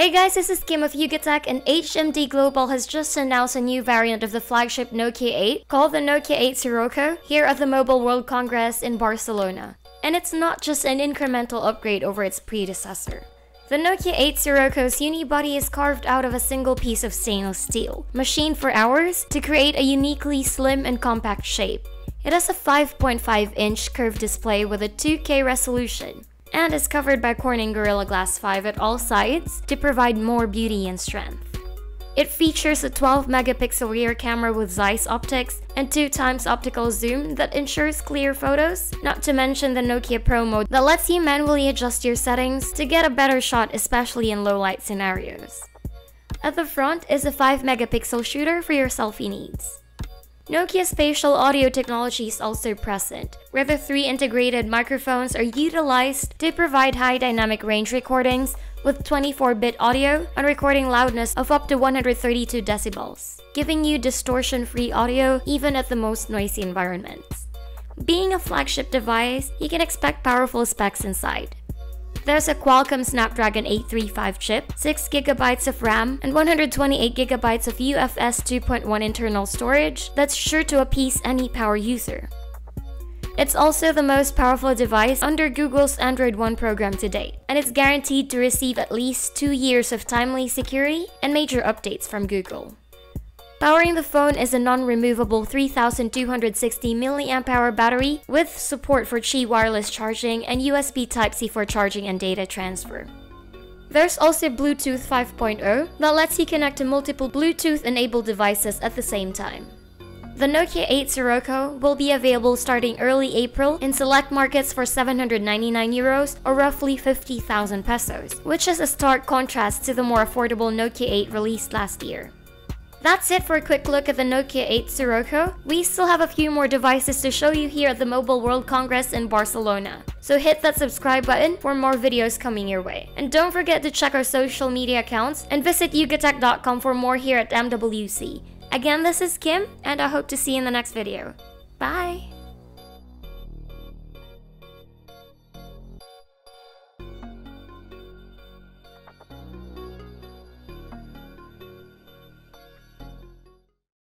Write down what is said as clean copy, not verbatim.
Hey guys, this is Kim of Yugatech, and HMD Global has just announced a new variant of the flagship Nokia 8 called the Nokia 8 Sirocco here at the Mobile World Congress in Barcelona. And it's not just an incremental upgrade over its predecessor. The Nokia 8 Sirocco's unibody is carved out of a single piece of stainless steel, machined for hours to create a uniquely slim and compact shape. It has a 5.5-inch curved display with a 2K resolution, and is covered by Corning Gorilla Glass 5 at all sides to provide more beauty and strength. It features a 12-megapixel rear camera with Zeiss optics and 2x optical zoom that ensures clear photos, not to mention the Nokia Pro mode that lets you manually adjust your settings to get a better shot, especially in low-light scenarios. At the front is a 5-megapixel shooter for your selfie needs. Nokia's spatial audio technology is also present, where the 3 integrated microphones are utilized to provide high dynamic range recordings with 24-bit audio and recording loudness of up to 132 decibels, giving you distortion-free audio even at the most noisy environments. Being a flagship device, you can expect powerful specs inside. There's a Qualcomm Snapdragon 835 chip, 6GB of RAM, and 128GB of UFS 2.1 internal storage that's sure to appease any power user. It's also the most powerful device under Google's Android One program to date, and it's guaranteed to receive at least 2 years of timely security and major updates from Google. Powering the phone is a non-removable 3260 mAh battery with support for Qi wireless charging and USB Type-C for charging and data transfer. There's also Bluetooth 5.0 that lets you connect to multiple Bluetooth-enabled devices at the same time. The Nokia 8 Sirocco will be available starting early April in select markets for €799 or roughly 50,000 pesos, which is a stark contrast to the more affordable Nokia 8 released last year. That's it for a quick look at the Nokia 8 Sirocco. We still have a few more devices to show you here at the Mobile World Congress in Barcelona. So hit that subscribe button for more videos coming your way. And don't forget to check our social media accounts and visit yugatech.com for more here at MWC. Again, this is Kim, and I hope to see you in the next video. Bye!